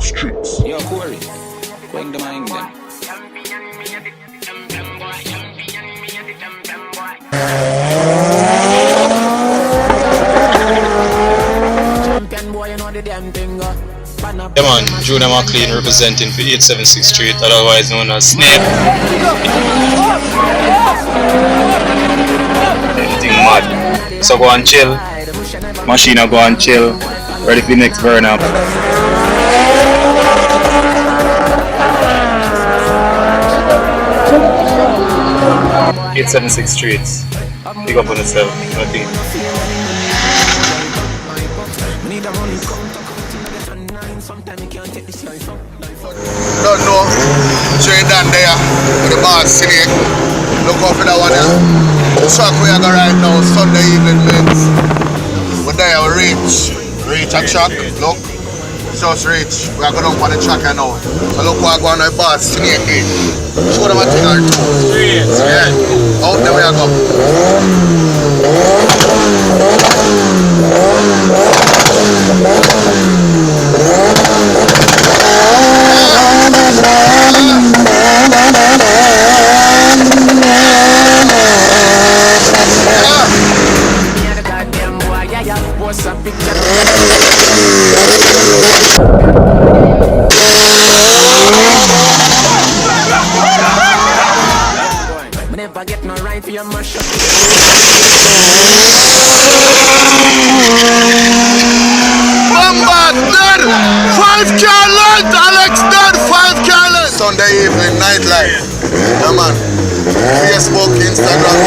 streets. Yo, Corey, bring them hang them. Yeah man, Junior McLean representing for 876 Street, otherwise known as Snape. Anything mad. So go and chill. Machine go and chill. Ready for the next burn up. 876 Streets. Pick up on yourself, nothing. Don't know. Straight down there with the boss singing. Look out for that one there. The track we are going right now, Sunday evening mix. We're there, we reach a track. Look, just reach. We are going up on the track now. So look what going on the boss singing. Show them a thing or two. Yeah, out there we are go. Never get no right for your mush up. Bomba dead! 5 car light! Alex dead! 5 car light! Sunday evening, nightlife. Yeah man. Facebook, Instagram.